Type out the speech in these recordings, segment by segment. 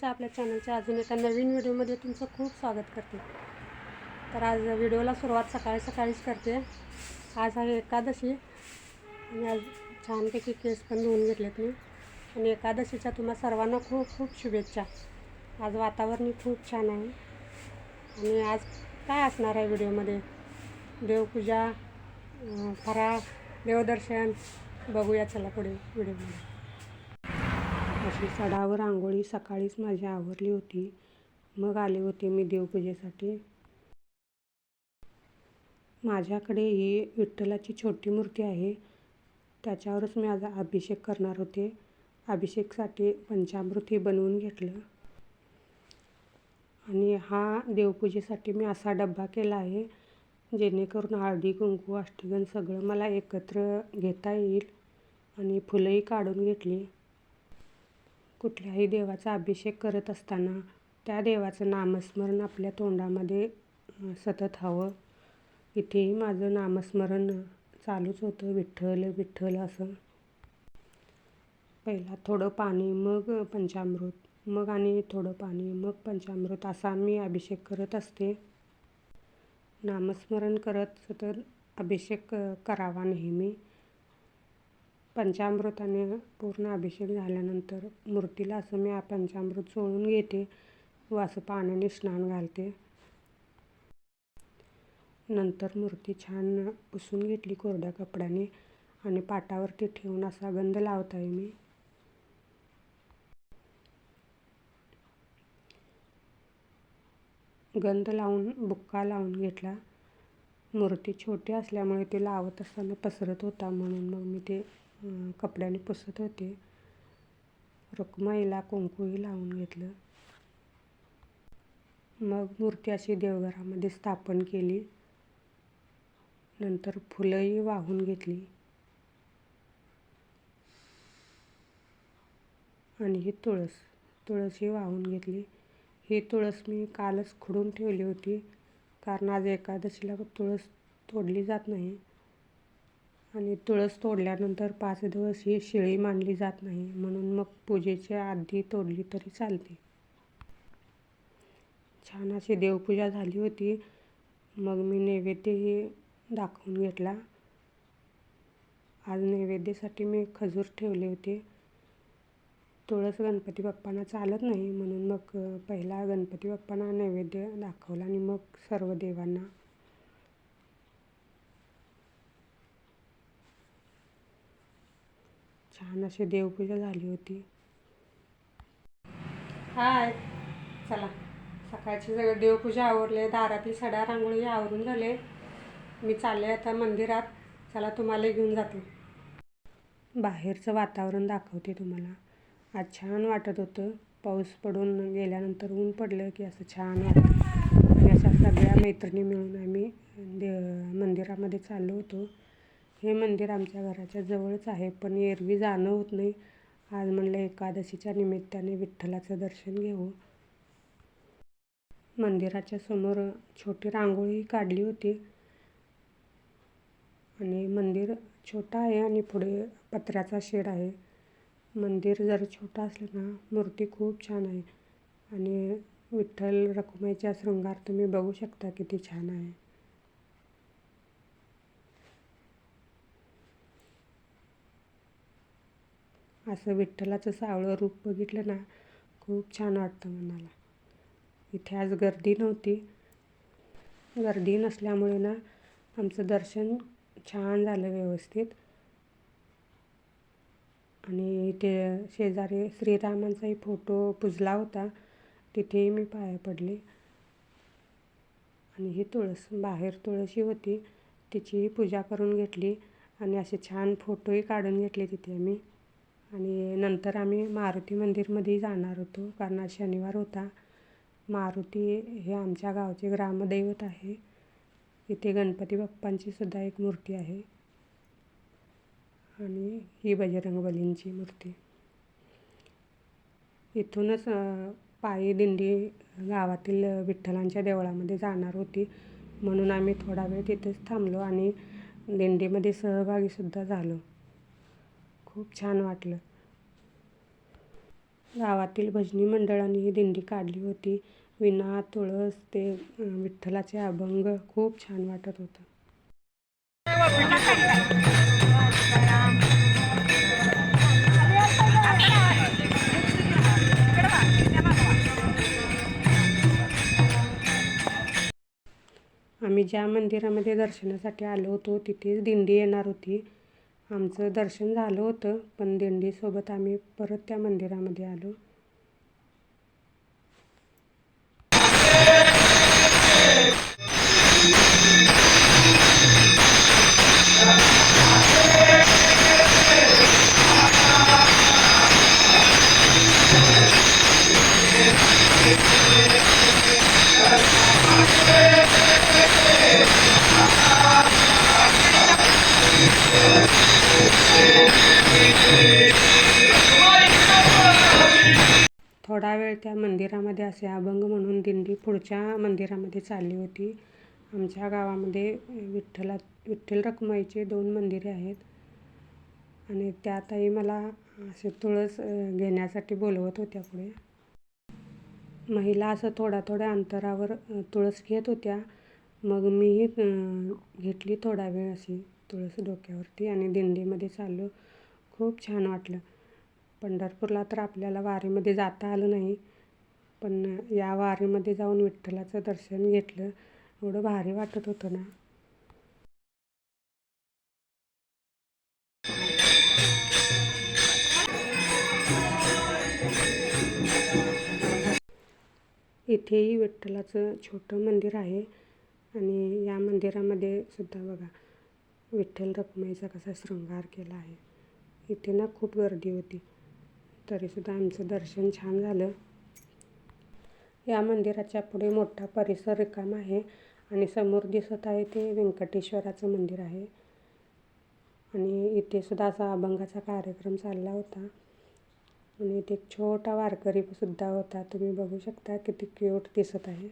ज्योतिषा आपल्या चॅनलच्या अजून एका नवीन व्हिडिओमध्ये तुमचं खूप स्वागत करते. तर आज व्हिडिओला सुरुवात सकाळीच करते. आज आहे एकादशी आणि आज छानपैकी केस पण धुवून घेतलेत मी. आणि एकादशीच्या तुम्हा सर्वांना खूप खूप शुभेच्छा. आज वातावरण खूप छान आहे. आणि आज काय असणार आहे व्हिडिओमध्ये, देवपूजा, फराळ, देवदर्शन बघूया. चला पुढे व्हिडिओमध्ये. अशी सडावर आंघोळी सकाळीच माझी आवरली होती. मग आले होते मी देवपूजेसाठी. माझ्याकडे ही विठ्ठलाची छोटी मूर्ती आहे, त्याच्यावरच मी आज अभिषेक करणार होते. अभिषेकसाठी पंचामृत बनवून घेतलं. आणि हा देवपूजेसाठी मी असा डब्बा केला आहे जेणेकरून हळदी कुंकू अष्टगंध सगळं मला एकत्र घेता येईल. आणि फुलंही काढून घेतली. कुठल्याही देवाचा अभिषेक करत असताना त्या देवाचं नामस्मरण आपल्या तोंडामध्ये सतत हवं. इथेही माझं नामस्मरण चालूच होतं, विठ्ठल विठ्ठल असं. पहिला थोडं पाणी, मग पंचामृत, मग आणि थोडं पाणी, मग पंचामृत, असा मी अभिषेक करत असते. नामस्मरण करत सतत अभिषेक करावा नेहमी. पंचामृताने पूर्ण अभिषेक झाल्यानंतर मूर्तीला असं मी पंचामृत चोळून घेते व असं पाण्याने स्नान घालते. नंतर मूर्ती छान पुसून घेतली कोरड्या कपड्याने आणि पाटावरती ठेवून असा गंध लावत आहे मी. गंध लावून बुक्का लावून घेतला. मूर्ती छोटी असल्यामुळे ते लावत असताना पसरत होता, म्हणून मग मी ते कपड्याने पुसत होते. रुक्माईला कुंकूही लावून घेतलं. मग मूर्ती अशी देवघरामध्ये स्थापन केली. नंतर फुलंही वाहून घेतली. आणि ही तुळसही वाहून घेतली. ही तुळस मी कालच खुडून ठेवली होती, कारण आज एकादशीला तुळस तोडली जात नाही. आणि तुळस तोडल्यानंतर 5 दिवस ही शिळी मानली जात नाही, म्हणून मग पूजेच्या आधी तोडली तरी चालते. छान अशी देवपूजा झाली होती. मग मी नैवेद्यही दाखवून घेतला. आज नैवेद्यासाठी मी खजूर ठेवले होते. तुळस गणपती बाप्पांना चालत नाही, म्हणून मग पहिला गणपती बाप्पांना नैवेद्य दाखवला आणि मग सर्व देवांना. छान अशी देवपूजा झाली होती. हाय, चला सकाळची सगळं देवपूजा आवरले, दारातील सडा रांगोळी आवरून झाले. मी चालले आता मंदिरात. चला तुम्हाला घेऊन जाते. बाहेरचं वातावरण दाखवते तुम्हाला. आज छान वाटत होतं. पाऊस पडून गेल्यानंतर ऊन पडलं की असं छान वाटतं. आणि अशा सगळ्या मैत्रिणी मिळून आम्ही मंदिरामध्ये चाललो होतो. हे मंदिर आमच्या घराच्या जवळच आहे, पण एरवी जाणं होत नाही. आज म्हणलं एकादशीच्या निमित्ताने विठ्ठलाचं दर्शन घेऊ. मंदिराच्या समोर छोटी रांगोळी काढली होती. आणि मंदिर छोटं आहे आणि पुढे पत्र्याचा शेड आहे. मंदिर जर छोटं असलं ना, मूर्ती खूप छान आहे. आणि विठ्ठल रखुमाईचा शृंगार तुम्ही बघू शकता किती छान आहे. असं विठ्ठलाचं सावळं रूप बघितलं ना, खूप छान वाटतं मनाला. इथे आज गर्दी नव्हती. गर्दी नसल्यामुळे ना आमचं दर्शन छान झालं व्यवस्थित. आणि इथे शेजारी श्रीरामांचाही फोटो पुजला होता, तिथेही मी पाया पडले. आणि ही तुळस, बाहेर तुळशी होती, तिचीही पूजा करून घेतली. आणि असे छान फोटोही काढून घेतले तिथे आम्ही. आणि नंतर आम्ही मारुती मंदिरमध्ये जाणार होतो, कारण आज शनिवार होता. मारुती हे आमच्या गावचे ग्रामदैवत आहे. इथे गणपती बाप्पांची सुद्धा एक मूर्ती आहे. आणि ही बजरंगबलींची मूर्ती. इथूनच पायी दिंडी गावातील विठ्ठलांच्या देवळामध्ये जाणार होती, म्हणून आम्ही थोडा वेळ तिथेच थांबलो आणि दिंडीमध्ये सहभागीसुद्धा झालो. खूप छान वाटलं. गावातील भजनी मंडळांनी ही दिंडी काढली होती. विणा, तुळस, ते विठ्ठलाचे अभंग खूप छान वाटत होतं. आम्ही ज्या मंदिरामध्ये दर्शनासाठी आलो होतो तिथेच दिंडी येणार होती. आमचं दर्शन झालं होतं, पण दिंडीसोबत आम्ही परत त्या मंदिरामध्ये आलो. थोडा वेळ त्या मंदिरामध्ये असे अभंग म्हणून दिंडी पुढच्या मंदिरामध्ये चालली होती. आमच्या गावामध्ये विठ्ठल रखुमाईचे 2 मंदिरे आहेत आणि त्यातही मला असे तुळस घेण्यासाठी बोलवत होत्या पुढे. महिला असं थोड्या अंतरावर तुळस घेत होत्या. मग मीही घेतली थोडा वेळ अशी तुळस डोक्यावरती आणि दिंडीमध्ये चाललो. खूप छान वाटलं. पंढरपूरला तर आपल्याला वारीमध्ये जाता आलं नाही, पण या वारीमध्ये जाऊन विठ्ठलाचं दर्शन घेतलं. एवढं भारी वाटत होतं ना. इथेही विठ्ठलाचं छोटं मंदिर आहे आणि या मंदिरामध्ये सुद्धा बघा विठ्ठल रखुमाईचा कसा शृंगार केला आहे. इथे ना खूप गर्दी होती, तरीसुद्धा आमचं दर्शन छान झालं. या मंदिराच्या पुढे मोठा परिसर रिकामा आहे आणि समोर दिसत आहे ते व्यंकटेश्वराचं मंदिर आहे आणि इथे सुद्धा असा अभंगाचा कार्यक्रम चालला होता आणि इथे एक छोटा वारकरी सुद्धा होता. तुम्ही बघू शकता किती क्यूट दिसत आहे.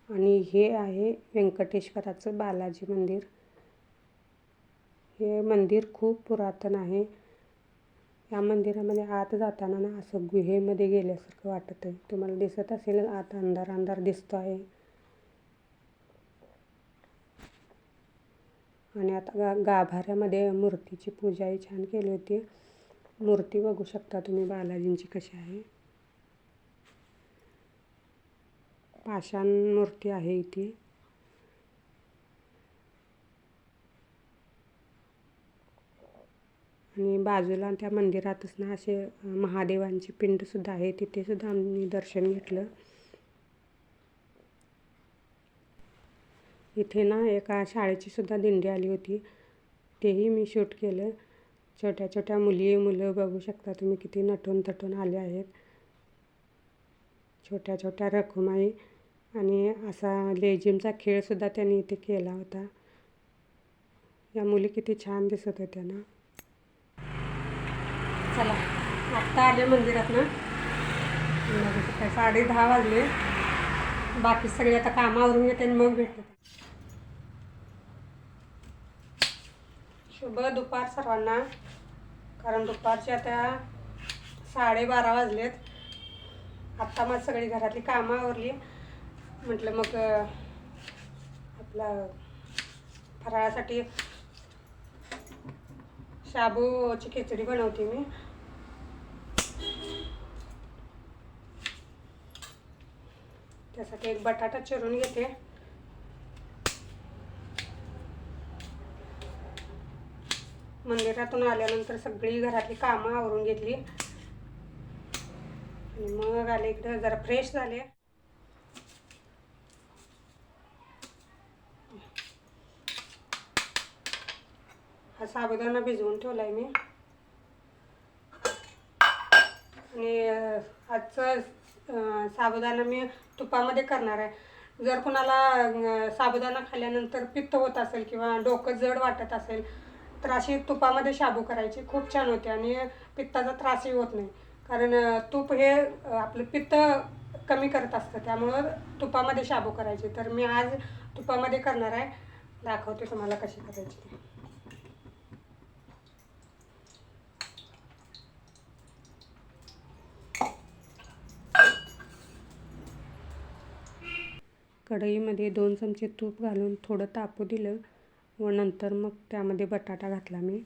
आणि हे आहे व्यंकटेश्वराचं बालाजी मंदिर. हे मंदिर खूप पुरातन आहे. या मंदिरामध्ये आत जाताना ना असं गुहेमध्ये गेल्यासारखं वाटत आहे. तुम्हाला दिसत असेल आत अंधार दिसतो आहे. आणि आता गाभाऱ्यामध्ये मूर्तीची पूजाही छान केली होती. मूर्ती बघू शकता तुम्ही बालाजींची कशी आहे. पाषाण मूर्ती आहे इथे. आणि बाजूला त्या मंदिरातच ना असे महादेवांची पिंड सुद्धा आहे. तिथे सुद्धा आम्ही दर्शन घेतलं. इथे ना एका शाळेची सुद्धा दिंडी आली होती, तेही मी शूट केलं. छोट्या मुलं बघू शकता तुम्ही किती नटून थटून आले आहेत. छोट्या रखुमाई आणि असा लेझिमचा खेळसुद्धा त्यांनी इथे केला होता. या मुली किती छान दिसत होत्या ना. चला आत्ता आले मंदिरात ना, 10:30 वाजले. बाकी सगळे आता कामावरून येते आणि मग भेटते. शुभ दुपार सर्वांना. कारण दुपारचे आता 12:30 वाजलेत. आत्ता मग सगळी घरातली कामं आवरली. म्हटलं मग आपला फराळासाठी शाबूची खिचडी बनवते मी. त्यासाठी एक बटाटा चिरून घेते. मंदिरातून आल्यानंतर सगळी घरातली कामं आवरून घेतली आणि मग आले इकडे जरा फ्रेश झाले. हा साबुदाणा भिजवून ठेवलाय मी आणि आजचं साबुदाणा मी तुपामध्ये करणार आहे. जर कुणाला साबुदाणा खाल्ल्यानंतर पित्त होत असेल किंवा डोकं जड वाटत असेल तर अशी तुपामध्ये शाबू करायची, खूप छान होते आणि पित्ताचा त्रासही होत नाही. कारण तूप हे आपलं पित्त कमी करत असतं, त्यामुळं तुपामध्ये शाबू करायची. तर मी आज तुपामध्ये करणार आहे. दाखवते तुम्हाला कशी करायची ते. कढईमध्ये 2 चमचे तूप घालून थोडं तापू दिलं व नंतर मग त्यामध्ये बटाटा घातला मी.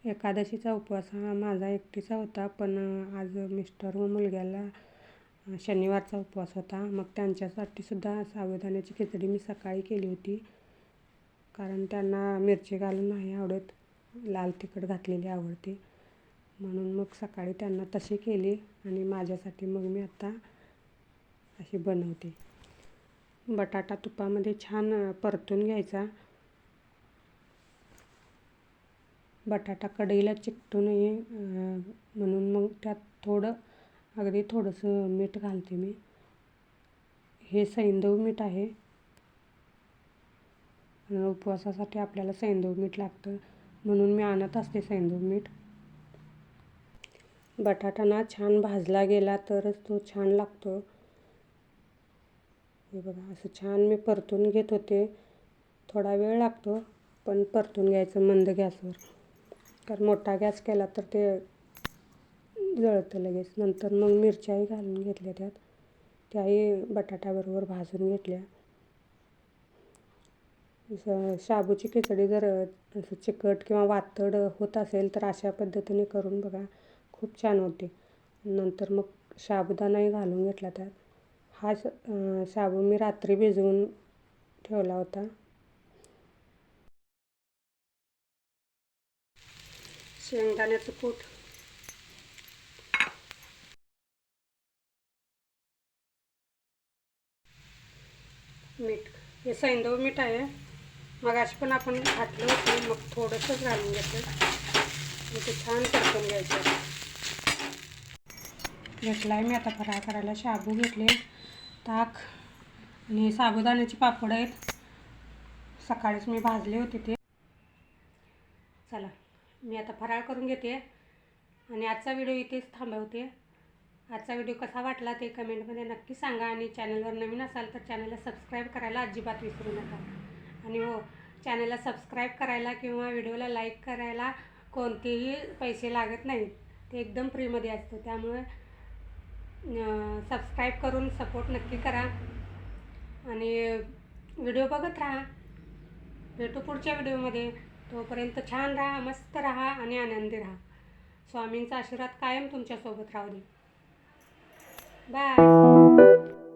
एकादशीचा उपवास हा माझा एकटीचा होता, पण आज मिस्टर व मुलग्याला शनिवारचा उपवास होता. मग त्यांच्यासाठी सुद्धा साबुदाण्याची खिचडी मी सकाळी केली होती, कारण त्यांना मिरची घालून नाही आवडत, लाल तिखट घातलेली आवडते. म्हणून मग सकाळी त्यांना तशी केली आणि माझ्यासाठी मग मी आता अशी बनवते. बटाटा तुपामध्ये छान परतून घ्यायचा. बटाटा कढईला चिकटू नये म्हणून मग त्यात अगदी थोडंसं मीठ घालते मी. हे सैंधव मीठ आहे. उपवासासाठी आपल्याला सैंधव मीठ लागतं, म्हणून मी आणत असते सैंधव मीठ. बटाटा ना छान भाजला गेला तरच तो छान लागतो. हे बघा, असं छान मी परतून घेत होते. थोडा वेळ लागतो, पण परतून घ्यायचं मंद गॅसवर, कारण मोठा गॅस केला तर ते जळतं लगेच. नंतर मग मिरच्याही घालून घेतल्या त्यात, त्याही बटाट्याबरोबर भाजून घेतल्या. शाबूची खिचडी जर असं चिकट किंवा वातड होत असेल तर अशा पद्धतीने करून बघा, खूप छान होते. नंतर मग साबुदाणाही घालून घेतला त्यात. हा शाबू मी रात्री भिजवून ठेवला होता. शेंगदाण्याचं कूट, मीठ, हे सैंधव मीठ आहे. मगाशी पण आपण घातलं होतं, मग थोडंसंच घालून घेतलं. ते छान परतून घ्यायचं. घेतलाय मी आता फराळ करायला. शाबू घेतले, ताक आणि साबुदाण्याचे पापड आहेत, सकाळीच मी भाजले होते ते. चला, मी आता फराळ करून घेते आणि आजचा व्हिडिओ इथेच थांबवते. आजचा व्हिडिओ कसा वाटला ते कमेंटमध्ये नक्की सांगा आणि चॅनलवर नवीन असाल तर चॅनलला सबस्क्राईब करायला अजिबात विसरू नका. आणि हो, चॅनलला सबस्क्राईब करायला किंवा व्हिडिओला लाईक करायला कोणतेही पैसे लागत नाहीत, ते एकदम फ्रीमध्ये असतं. त्यामुळे सबस्क्राईब करून सपोर्ट नक्की करा आणि व्हिडिओ बघत राहा. भेटू पुढच्या व्हिडिओमध्ये. तोपर्यंत छान राहा, मस्त राहा आणि आनंदी राहा. स्वामींचा आशीर्वाद कायम तुमच्यासोबत राहू दे. बाय.